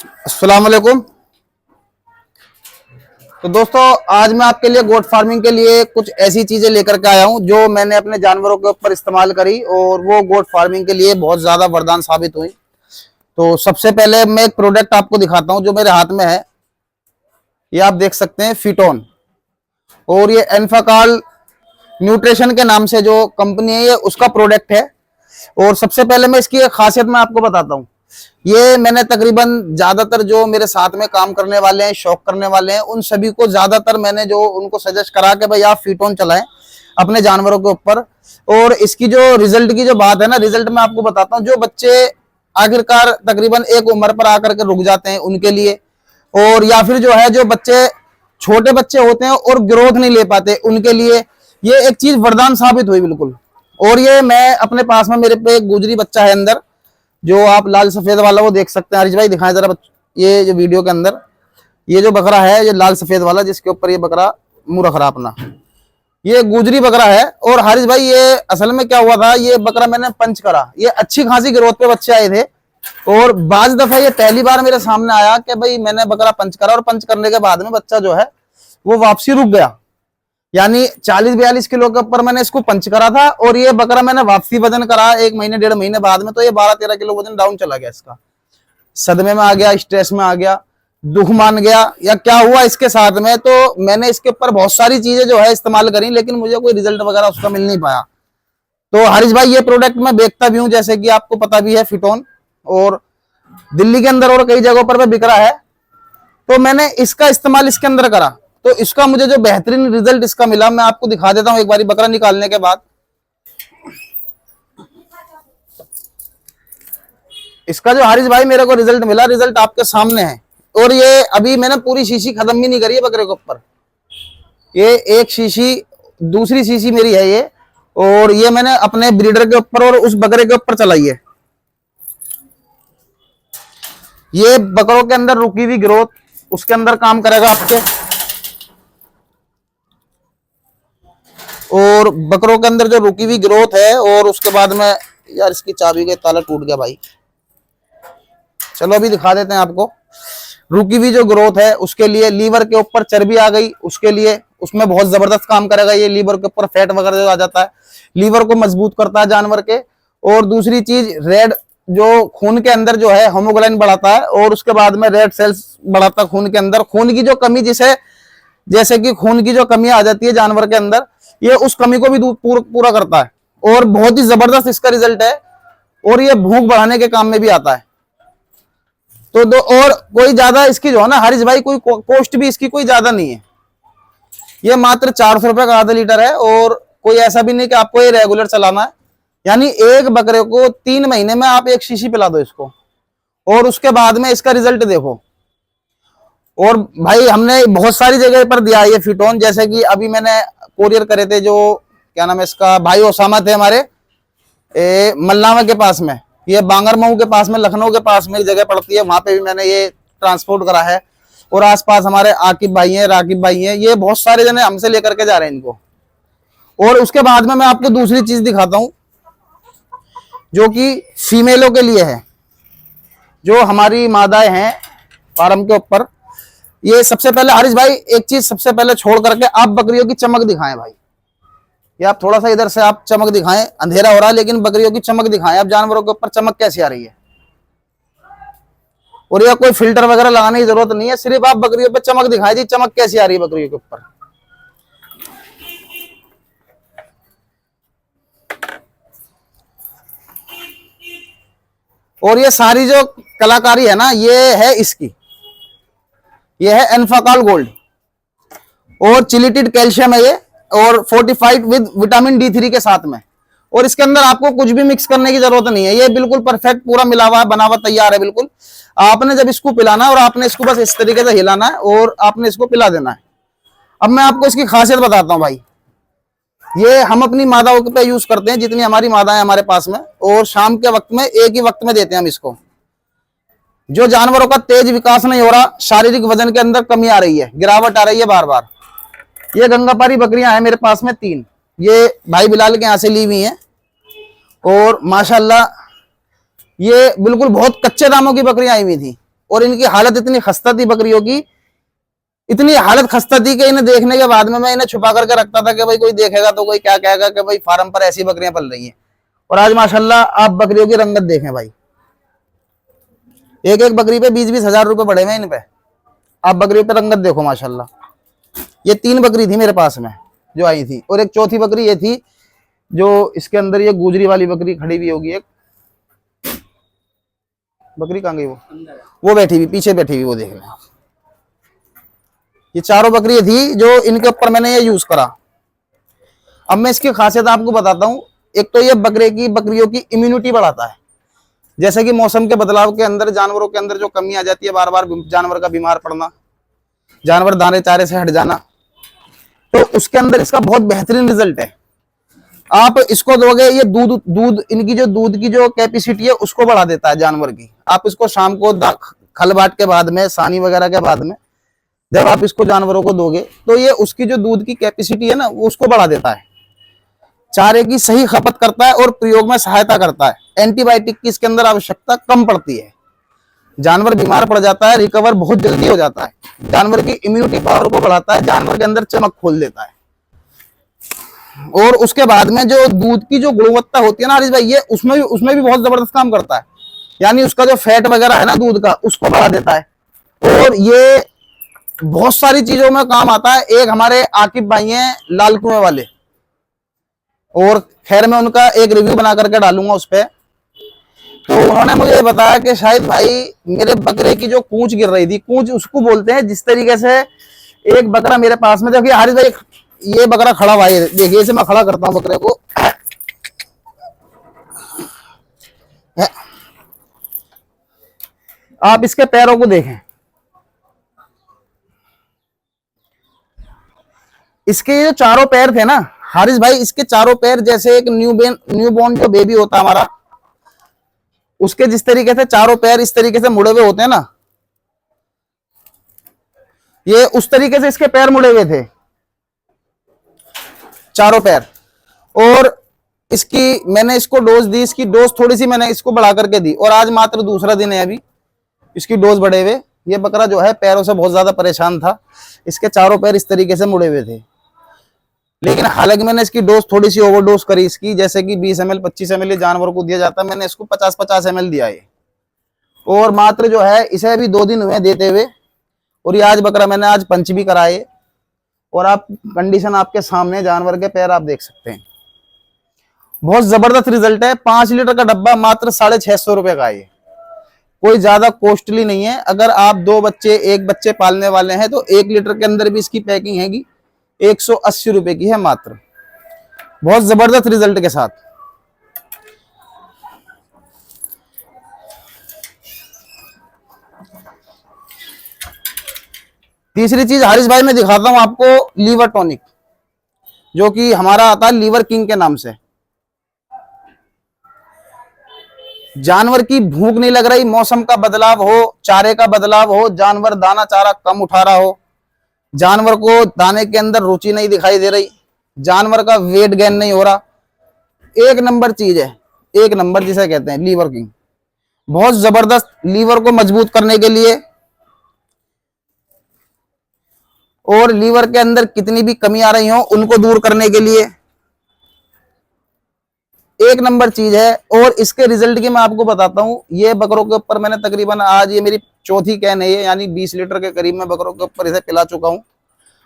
अस्सलाम वालेकुम। तो दोस्तों, आज मैं आपके लिए गोट फार्मिंग के लिए कुछ ऐसी चीजें लेकर के आया हूं जो मैंने अपने जानवरों के ऊपर इस्तेमाल करी और वो गोट फार्मिंग के लिए बहुत ज्यादा वरदान साबित हुई। तो सबसे पहले मैं एक प्रोडक्ट आपको दिखाता हूं जो मेरे हाथ में है। ये आप देख सकते हैं, फीटोन। और ये एनफाकाल न्यूट्रिशन के नाम से जो कंपनी है ये उसका प्रोडक्ट है। और सबसे पहले मैं इसकी एक खासियत मैं आपको बताता हूँ। ये मैंने तकरीबन ज्यादातर जो मेरे साथ में काम करने वाले हैं, शौक करने वाले हैं, उन सभी को ज्यादातर मैंने जो उनको सजेस्ट करा के भाई आप फीटोन चलाएं अपने जानवरों के ऊपर। और इसकी जो रिजल्ट की जो बात है ना, रिजल्ट मैं आपको बताता हूँ। जो बच्चे आखिरकार तकरीबन एक उम्र पर आकर के रुक जाते हैं उनके लिए, और या फिर जो है जो बच्चे छोटे बच्चे होते हैं और ग्रोथ नहीं ले पाते उनके लिए ये एक चीज वरदान साबित हुई बिल्कुल। और ये मैं अपने पास में, मेरे पे एक गुजरी बच्चा है अंदर, जो आप लाल सफेद वाला वो देख सकते हैं। हरीश भाई दिखाएं जरा ये जो वीडियो के अंदर ये जो बकरा है, ये लाल सफेद वाला जिसके ऊपर ये बकरा मुंह रख रहा अपना, ये गुजरी बकरा है। और हरीश भाई ये असल में क्या हुआ था, ये बकरा मैंने पंच करा, ये अच्छी खासी ग्रोथ पे बच्चे आए थे। और बाज दफा ये पहली बार मेरे सामने आया कि भाई मैंने बकरा पंच करा, और पंच करने के बाद में बच्चा जो है वो वापसी रुक गया। यानी 40-42 किलो के ऊपर मैंने इसको पंच करा था, और ये बकरा मैंने वापसी वजन करा 1 महीने 1.5 महीने बाद में, तो ये 12-13 किलो वजन डाउन चला गया इसका। सदमे में आ गया, स्ट्रेस में आ गया, दुख मान गया, या क्या हुआ इसके साथ में। तो मैंने इसके ऊपर बहुत सारी चीजें जो है इस्तेमाल करी, लेकिन मुझे कोई रिजल्ट वगैरह उसका मिल नहीं पाया। तो हरीश भाई ये प्रोडक्ट मैं बेचता भी हूँ, जैसे कि आपको पता भी है, फीटोन, और दिल्ली के अंदर और कई जगहों पर बिक रहा है। तो मैंने इसका इस्तेमाल इसके अंदर करा, तो इसका मुझे जो बेहतरीन रिजल्ट इसका मिला मैं आपको दिखा देता हूं एक बारी बकरा निकालने के बाद। इसका जो हरीश भाई मेरे को रिजल्ट मिला, रिजल्ट आपके सामने है। और ये अभी मैंने पूरी शीशी खत्म भी नहीं करी है बकरे के ऊपर, ये एक शीशी, दूसरी शीशी मेरी है ये। और ये मैंने अपने ब्रीडर के ऊपर और उस बकरे के ऊपर चलाई है। ये बकरों के अंदर रुकी हुई ग्रोथ उसके अंदर काम करेगा आपके। और बकरों के अंदर जो रुकी हुई ग्रोथ है, और उसके बाद में यार इसकी चाबी का ताला टूट गया भाई, चलो अभी दिखा देते हैं आपको। रुकी हुई जो ग्रोथ है उसके लिए, लीवर के ऊपर चर्बी आ गई उसके लिए, उसमें बहुत जबरदस्त काम करेगा ये। लीवर के ऊपर फैट वगैरह जो आ जाता है, लीवर को मजबूत करता है जानवर के। और दूसरी चीज, रेड जो खून के अंदर जो है होमोग्लोबिन बढ़ाता है, और उसके बाद में रेड सेल्स बढ़ाता है खून के अंदर। खून की जो कमी, जिसे जैसे कि खून की जो कमी आ जाती है जानवर के अंदर, ये उस कमी को भी पूरा करता है। और बहुत ही जबरदस्त इसका रिजल्ट है, और ये भूख बढ़ाने के काम में भी आता है। तो दो, और कोई ज्यादा इसकी जो है ना हरीश भाई, कोई कॉस्ट भी इसकी कोई ज्यादा नहीं है। ये मात्र 400 रुपए का आधा लीटर है, और कोई ऐसा भी नहीं कि आपको ये रेगुलर चलाना है। यानी एक बकरे को 3 महीने में आप एक शीशी पिला दो इसको, और उसके बाद में इसका रिजल्ट देखो। और भाई हमने बहुत सारी जगह पर दिया ये फीटोन, जैसे कि अभी मैंने कोरियर करे थे, जो क्या नाम है इसका, भाई ओसामा थे हमारे मल्लावा के पास में, ये बांगरमऊ के पास में, लखनऊ के पास में एक जगह पड़ती है, वहां पे भी मैंने ये ट्रांसपोर्ट करा है। और आसपास हमारे आकिब भाई हैं, राकिब भाई हैं, ये बहुत सारे जने हमसे लेकर के जा रहे हैं इनको। और उसके बाद में मैं आपको दूसरी चीज दिखाता हूं जो कि फीमेलों के लिए है, जो हमारी मादाएं हैं फार्म के ऊपर। ये सबसे पहले हरीश भाई एक चीज सबसे पहले छोड़ करके आप बकरियों की चमक दिखाएं भाई। ये आप थोड़ा सा इधर से आप चमक दिखाएं, अंधेरा हो रहा है लेकिन बकरियों की चमक दिखाएं आप, जानवरों के ऊपर चमक कैसी आ रही है। और ये कोई फिल्टर वगैरह लगाने की जरूरत नहीं है, सिर्फ आप बकरियों पे चमक दिखाएं जी, चमक कैसी आ रही है बकरियों के ऊपर। और ये सारी जो कलाकारी है ना, ये है इसकी, ये है एनफाकाल गोल्ड, और चिलिटेड कैल्शियम है ये, और फोर्टिफाइड विद विटामिन D3 के साथ में। और इसके अंदर आपको कुछ भी मिक्स करने की जरूरत नहीं है, ये बिल्कुल परफेक्ट पूरा मिला हुआ है, बना हुआ तैयार है बिल्कुल। आपने जब इसको पिलाना है, और आपने इसको बस इस तरीके से हिलाना है, और आपने इसको पिला देना है। अब मैं आपको इसकी खासियत बताता हूँ भाई। ये हम अपनी मादाओं पे यूज करते हैं, जितनी हमारी मादाएं हमारे पास में, और शाम के वक्त में एक ही वक्त में देते हैं हम इसको। जो जानवरों का तेज विकास नहीं हो रहा, शारीरिक वजन के अंदर कमी आ रही है, गिरावट आ रही है बार बार। ये गंगापारी बकरियां हैं मेरे पास में 3, ये भाई बिलाल के यहाँ से ली हुई हैं। और माशाल्लाह ये बिल्कुल बहुत कच्चे दामों की बकरियां आई हुई थी, और इनकी हालत इतनी खस्ता थी बकरियों की, इतनी हालत खस्ता थी कि इन्हें देखने के बाद में मैं इन्हें छुपा करके रखता था कि भाई कोई देखेगा तो कोई क्या कहेगा कि भाई फार्म पर ऐसी बकरियां पल रही हैं। और आज माशाल्लाह आप बकरियों की रंगत देखें भाई, एक एक बकरी पे 20-20 हजार रुपए पड़े हुए इन पे। आप बकरियों पे रंगत देखो माशाल्लाह। ये 3 बकरी थी मेरे पास में जो आई थी, और एक चौथी बकरी ये थी जो इसके अंदर ये गुजरी वाली बकरी खड़ी हुई होगी। एक बकरी कहाँ गई, वो बैठी हुई पीछे बैठी हुई, वो देख लें। ये चारों बकरी थी जो इनके ऊपर मैंने ये यूज करा। अब मैं इसकी खासियत आपको बताता हूँ। एक तो ये बकरियों की इम्यूनिटी बढ़ाता है। जैसे कि मौसम के बदलाव के अंदर जानवरों के अंदर जो कमी आ जाती है, बार बार जानवर का बीमार पड़ना, जानवर दाने चारे से हट जाना, तो उसके अंदर इसका बहुत बेहतरीन रिजल्ट है। आप इसको दोगे, ये दूध इनकी जो दूध की जो कैपेसिटी है उसको बढ़ा देता है जानवर की। आप इसको शाम को खल बाट के बाद में, सानी वगैरह के बाद में जब आप इसको जानवरों को दोगे तो ये उसकी जो दूध की कैपेसिटी है ना वो उसको बढ़ा देता है, चारे की सही खपत करता है और प्रयोग में सहायता करता है। एंटीबायोटिक की इसके अंदर आवश्यकता कम पड़ती है। जानवर बीमार पड़ जाता है, रिकवर बहुत जल्दी हो जाता है। जानवर की इम्यूनिटी पावर को बढ़ाता है, जानवर के अंदर चमक खोल देता है। और उसके बाद में जो दूध की जो गुणवत्ता होती है ना हरीश भाई, ये उसमें भी बहुत जबरदस्त काम करता है। यानी उसका जो फैट वगैरह है ना दूध का, उसको बढ़ा देता है। और ये बहुत सारी चीजों में काम आता है। एक हमारे आकिब भाई हैं लाल कुएं वाले, और खैर मैं उनका एक रिव्यू बना करके डालूंगा उस पर। तो उन्होंने मुझे बताया कि शायद भाई मेरे बकरे की जो कूंच गिर रही थी, कूंच उसको बोलते हैं जिस तरीके से एक बकरा मेरे पास में, देखिए हारिस भाई ये बकरा खड़ा हुआ है, देखिए इसे मैं खड़ा करता हूं बकरे को। आप इसके पैरों को देखें, इसके जो चारों पैर थे ना हारिस भाई, इसके चारों पैर जैसे एक न्यूबॉर्न जो बेबी होता है हमारा, उसके जिस तरीके से चारों पैर इस तरीके से मुड़े हुए होते हैं ना, ये उस तरीके से इसके पैर मुड़े हुए थे, चारों पैर। और मैंने इसको डोज दी, इसकी डोज थोड़ी सी मैंने इसको बढ़ा करके दी, और आज मात्र दूसरा दिन है अभी इसकी डोज बढ़े हुए। ये बकरा जो है पैरों से बहुत ज्यादा परेशान था, इसके चारों पैर इस तरीके से मुड़े हुए थे। लेकिन हालांकि मैंने इसकी डोज थोड़ी सी ओवरडोज करी इसकी, जैसे कि 20 ml 25 ml जानवर को दिया जाता है, मैंने इसको 50-50 ml दिया है। और मात्र जो है इसे अभी 2 दिन हुए देते हुए, और ये आज बकरा मैंने आज पंच भी कराए। और आप कंडीशन आपके सामने, जानवर के पैर आप देख सकते हैं, बहुत जबरदस्त रिजल्ट है। 5 लीटर का डब्बा मात्र 650 रुपए का है, कोई ज्यादा कॉस्टली नहीं है। अगर आप 2 बच्चे 1 बच्चे पालने वाले हैं तो 1 लीटर के अंदर भी इसकी पैकिंग हैगी 180 रुपए की है मात्र, बहुत जबरदस्त रिजल्ट के साथ। तीसरी चीज हारिस भाई मैं दिखाता हूं आपको, लीवर टॉनिक, जो कि हमारा आता है लीवर किंग के नाम से। जानवर की भूख नहीं लग रही, मौसम का बदलाव हो, चारे का बदलाव हो, जानवर दाना चारा कम उठा रहा हो, जानवर को दाने के अंदर रुचि नहीं दिखाई दे रही, जानवर का वेट गेन नहीं हो रहा, एक नंबर चीज है, एक नंबर जिसे कहते हैं लीवर किंग। बहुत जबरदस्त लीवर को मजबूत करने के लिए और लीवर के अंदर कितनी भी कमी आ रही हो उनको दूर करने के लिए एक नंबर चीज है। और इसके रिजल्ट की मैं आपको बताता हूं। ये बकरों के ऊपर मैंने तकरीबन आज ये मेरी चौथी कैन है, यानी 20 लीटर के करीब मैं बकरों के ऊपर इसे पिला चुका हूं।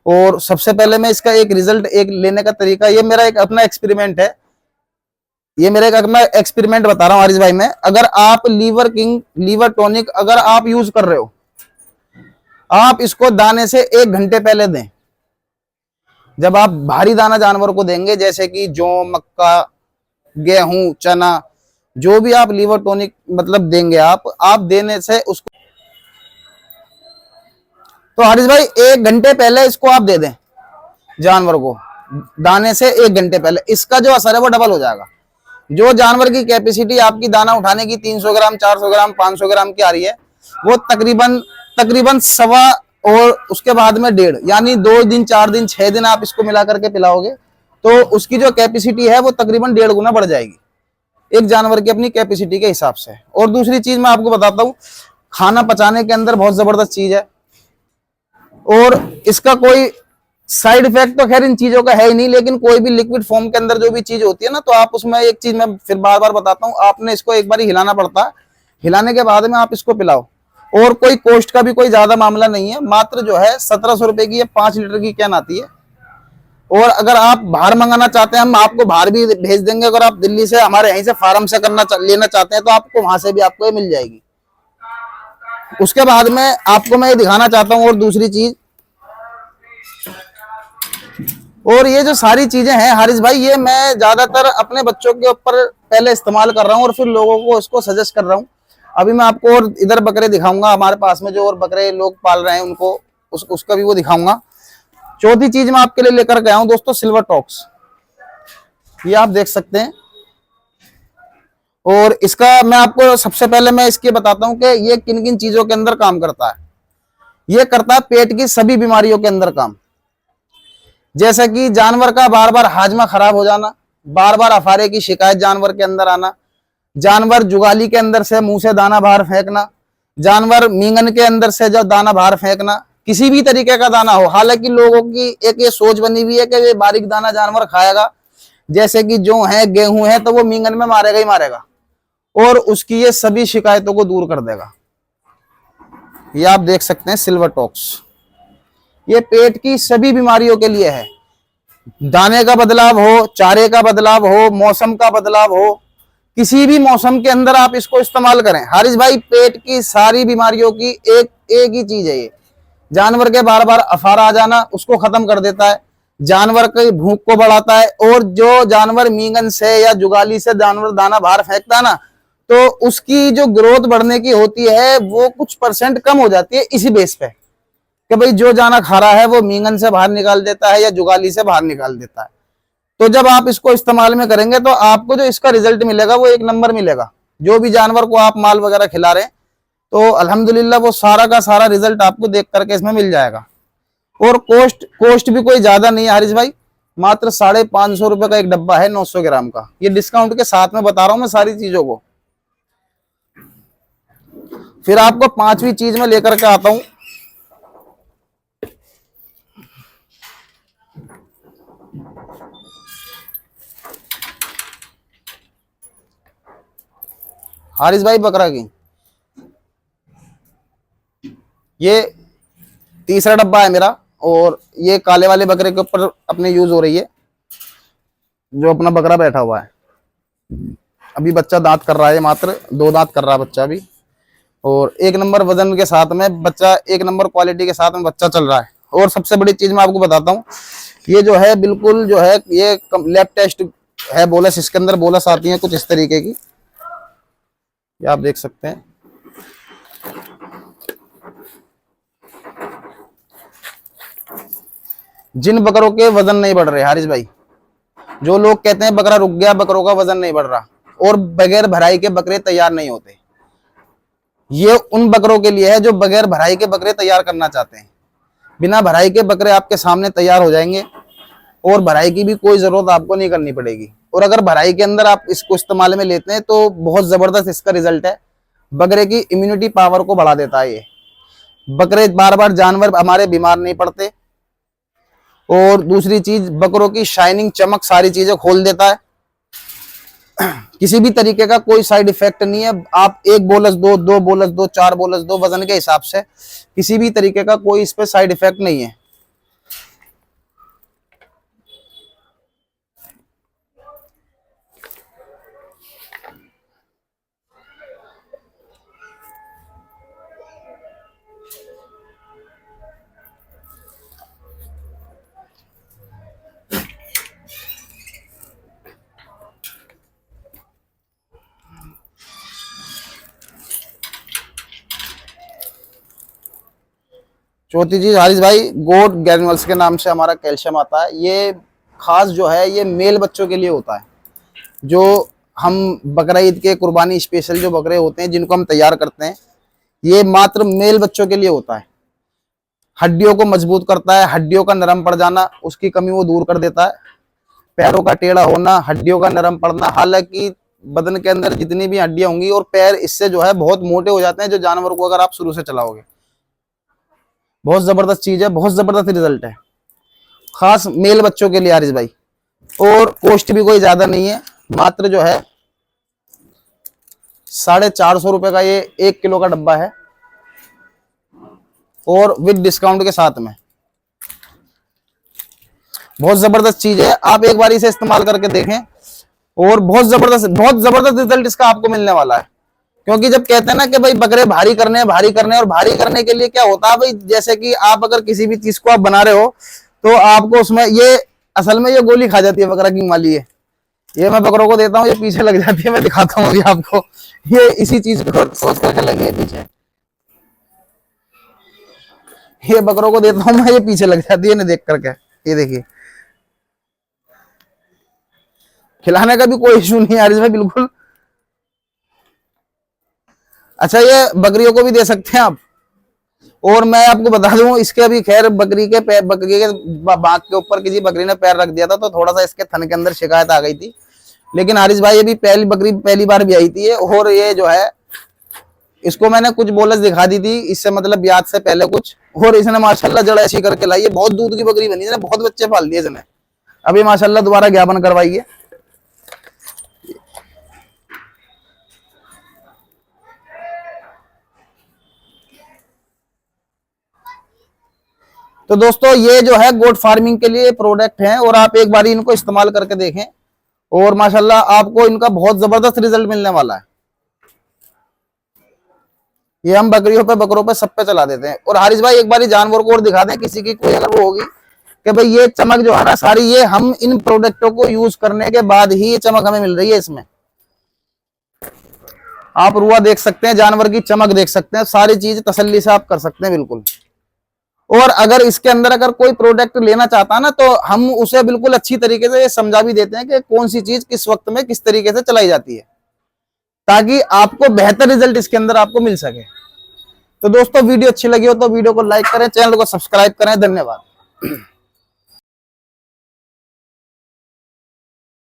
और सबसे पहले मैं इसका एक रिजल्ट एक लेने का तरीका, ये मेरा एक अपना एक्सपेरिमेंट है, ये मेरा एक अपना एक्सपेरिमेंट बता रहा हूं हारिस भाई। मैं अगर आप लीवर किंग लीवर टॉनिक अगर आप यूज कर रहे हो, आप इसको दाने से 1 घंटे पहले दें। जब आप भारी दाना जानवर को देंगे, जैसे कि जौ, मक्का, गेहूं, चना, जो भी आप लीवर टॉनिक मतलब देंगे आप देने से उसको, तो हारिस भाई 1 घंटे पहले इसको आप दे दें जानवर को, दाने से 1 घंटे पहले, इसका जो असर है वो डबल हो जाएगा। जो जानवर की कैपेसिटी आपकी दाना उठाने की 300 ग्राम 400 ग्राम 500 ग्राम की आ रही है, वो तकरीबन सवा और उसके बाद में 1.5, यानी 2 दिन 4 दिन 6 दिन आप इसको मिला करके पिलाओगे तो उसकी जो कैपेसिटी है वो तकरीबन 1.5 गुना बढ़ जाएगी एक जानवर की अपनी कैपेसिटी के हिसाब से। और दूसरी चीज मैं आपको बताता हूँ, खाना पचाने के अंदर बहुत जबरदस्त चीज है। और इसका कोई साइड इफेक्ट तो खैर इन चीजों का है ही नहीं, लेकिन कोई भी लिक्विड फॉर्म के अंदर जो भी चीज होती है ना, तो आप उसमें एक चीज मैं फिर बार बार बताता हूँ, आपने इसको एक बार ही हिलाना पड़ता है। हिलाने के बाद में आप इसको पिलाओ। और कोई कॉस्ट का भी कोई ज्यादा मामला नहीं है, मात्र जो है 1700 रुपए की ये 5 लीटर की कैन आती है। और अगर आप बाहर मंगाना चाहते हैं, हम आपको बाहर भी भेज देंगे। अगर आप दिल्ली से हमारे यहीं से फार्म से लेना चाहते हैं, तो आपको वहां से भी आपको ये मिल जाएगी। उसके बाद में आपको मैं ये दिखाना चाहता हूँ और दूसरी चीज, और ये जो सारी चीजें हैं हारिस भाई, ये मैं ज्यादातर अपने बच्चों के ऊपर पहले इस्तेमाल कर रहा हूँ और फिर लोगों को इसको सजेस्ट कर रहा हूँ। अभी मैं आपको और इधर बकरे दिखाऊंगा, हमारे पास में जो और बकरे लोग पाल रहे हैं उनको उसका भी वो दिखाऊंगा। चौथी चीज मैं आपके लिए लेकर के आया हूं दोस्तों, सिल्वर टॉक्स। ये आप देख सकते हैं। और इसका मैं आपको सबसे पहले मैं इसके बताता हूं कि ये किन किन चीजों के अंदर काम करता है। ये करता है पेट की सभी बीमारियों के अंदर काम, जैसे कि जानवर का बार बार हाजमा खराब हो जाना, बार बार अफारे की शिकायत जानवर के अंदर आना, जानवर जुगाली के अंदर से मुंह से दाना बाहर फेंकना, जानवर मींगन के अंदर से जो दाना बाहर फेंकना, किसी भी तरीके का दाना हो। हालांकि लोगों की एक ये सोच बनी हुई है कि ये बारीक दाना जानवर खाएगा, जैसे कि जो है गेहूं है तो वो मींगन में मारेगा ही मारेगा, और उसकी ये सभी शिकायतों को दूर कर देगा। ये आप देख सकते हैं सिल्वर टॉक्स। ये पेट की सभी बीमारियों के लिए है। दाने का बदलाव हो, चारे का बदलाव हो, मौसम का बदलाव हो, किसी भी मौसम के अंदर आप इसको इस्तेमाल करें। हारिस भाई, पेट की सारी बीमारियों की एक ही चीज है ये। जानवर के बार बार अफारा आ जाना उसको खत्म कर देता है, जानवर की भूख को बढ़ाता है। और जो जानवर मींगन से या जुगाली से जानवर दाना बाहर फेंकता है ना, तो उसकी जो ग्रोथ बढ़ने की होती है वो कुछ % कम हो जाती है, इसी बेस पे कि भाई जो दाना खा रहा है वो मींगन से बाहर निकाल देता है या जुगाली से बाहर निकाल देता है। तो जब आप इसको इस्तेमाल में करेंगे तो आपको जो इसका रिजल्ट मिलेगा वो 1 नंबर मिलेगा। जो भी जानवर को आप माल वगैरह खिला रहे हैं तो अल्हम्दुलिल्लाह वो सारा का सारा रिजल्ट आपको देख करके इसमें मिल जाएगा। और कोस्ट भी कोई ज्यादा नहीं है हारिस भाई, मात्र 550 रुपए का एक डब्बा है 900 ग्राम का। ये डिस्काउंट के साथ में बता रहा हूं मैं सारी चीजों को। फिर आपको 5वीं चीज में लेकर के आता हूं। हारिस भाई, बकरा की ये तीसरा डब्बा है मेरा, और ये काले वाले बकरे के ऊपर अपने यूज हो रही है। जो अपना बकरा बैठा हुआ है, अभी बच्चा दांत कर रहा है, मात्र 2 दांत कर रहा है बच्चा अभी। और 1 नंबर वजन के साथ में बच्चा, 1 नंबर क्वालिटी के साथ में बच्चा चल रहा है। और सबसे बड़ी चीज मैं आपको बताता हूँ, ये जो है बिल्कुल जो है ये लैब टेस्ट है। बोलस, इसके अंदर बोलस आती है कुछ इस तरीके की, ये आप देख सकते हैं। जिन बकरों के वजन नहीं बढ़ रहे हारिस भाई, जो लोग कहते हैं बकरा रुक गया, बकरों का वजन नहीं बढ़ रहा, और बगैर भराई के बकरे तैयार नहीं होते, ये उन बकरों के लिए है जो बगैर भराई के बकरे तैयार करना चाहते हैं। बिना भराई के बकरे आपके सामने तैयार हो जाएंगे, और भराई की भी कोई जरूरत आपको नहीं करनी पड़ेगी। और अगर भराई के अंदर आप इसको इस्तेमाल में लेते हैं तो बहुत जबरदस्त इसका रिजल्ट है। बकरे की इम्यूनिटी पावर को बढ़ा देता है ये। बकरे बार बार जानवर हमारे बीमार नहीं पड़ते। और दूसरी चीज, बकरों की शाइनिंग, चमक, सारी चीजें खोल देता है। किसी भी तरीके का कोई साइड इफेक्ट नहीं है। आप 1 बोलस दो, 2 बोलस दो, 4 बोलस दो, वजन के हिसाब से किसी भी तरीके का कोई इस पे साइड इफेक्ट नहीं है। चौथी चीज हारिस भाई, गोट ग्रैन्युल्स के नाम से हमारा कैल्शियम आता है। ये खास जो है ये मेल बच्चों के लिए होता है। जो हम बकरा ईद के कुर्बानी स्पेशल जो बकरे होते हैं जिनको हम तैयार करते हैं, ये मात्र मेल बच्चों के लिए होता है। हड्डियों को मजबूत करता है, हड्डियों का नरम पड़ जाना उसकी कमी वो दूर कर देता है। पैरों का टेढ़ा होना, हड्डियों का नरम पड़ना, हालांकि बदन के अंदर जितनी भी हड्डियां होंगी और पैर इससे जो है बहुत मोटे हो जाते हैं, जो जानवर को अगर आप शुरू से चलाओगे। बहुत जबरदस्त चीज है, बहुत जबरदस्त रिजल्ट है, खास मेल बच्चों के लिए हारिस भाई। और कॉस्ट भी कोई ज्यादा नहीं है, मात्र जो है 450 रुपए का ये 1 किलो का डब्बा है, और विद डिस्काउंट के साथ में। बहुत जबरदस्त चीज है, आप एक बार इसे इस्तेमाल करके देखें, और बहुत जबरदस्त रिजल्ट इसका आपको मिलने वाला है। क्योंकि जब कहते हैं ना कि भाई बकरे भारी करने और भारी करने के लिए क्या होता है भाई, जैसे कि आप अगर किसी भी चीज को आप बना रहे हो तो आपको उसमें ये असल में ये गोली खा जाती है बकरा की माली है। ये मैं बकरों को देता हूँ, ये पीछे लग जाती है, मैं दिखाता हूँ अभी आपको, ये इसी चीज को सोच करके लगी है पीछे। ये बकरों को देता हूँ मैं, ये पीछे लग जाती है ना देख करके। ये देखिए, खिलाने का भी कोई इशू नहीं है इसमें बिल्कुल। अच्छा, ये बकरियों को भी दे सकते हैं आप। और मैं आपको बता दूं, इसके अभी खैर बकरी के बांक के ऊपर किसी बकरी ने पैर रख दिया था, तो थोड़ा सा इसके थन के अंदर शिकायत आ गई थी। लेकिन हारिस भाई अभी पहली बार भी आई थी और ये जो है इसको मैंने कुछ बोलस दिखा दी थी इससे, मतलब ब्याज से पहले कुछ, और इसने माशाल्लाह जड़ ऐसी करके लाई है। बहुत दूध की बकरी बनी, इसने बहुत बच्चे पाल दिए इसने। अभी माशाल्लाह दोबारा ज्ञापन करवाइए। तो दोस्तों ये जो है गोट फार्मिंग के लिए प्रोडक्ट हैं, और आप एक बार इनको इस्तेमाल करके देखें, और माशाल्लाह आपको इनका बहुत जबरदस्त रिजल्ट मिलने वाला है। ये हम बकरियों पे, बकरों पे, सब पे चला देते हैं। और हारिस भाई एक बार जानवर को और दिखा दें, किसी की कोई अगर वो होगी कि भाई ये चमक जो है ना सारी, ये हम इन प्रोडक्टों को यूज करने के बाद ही ये चमक हमें मिल रही है। इसमें आप रुआ देख सकते हैं, जानवर की चमक देख सकते हैं, सारी चीज तसल्ली से आप कर सकते हैं बिल्कुल। और अगर इसके अंदर अगर कोई प्रोडक्ट लेना चाहता है ना, तो हम उसे बिल्कुल अच्छी तरीके से समझा भी देते हैं कि कौन सी चीज किस वक्त में किस तरीके से चलाई जाती है, ताकि आपको बेहतर रिजल्ट इसके अंदर आपको मिल सके। तो दोस्तों वीडियो अच्छी लगी हो तो वीडियो को लाइक करें, चैनल को सब्सक्राइब करें। धन्यवाद।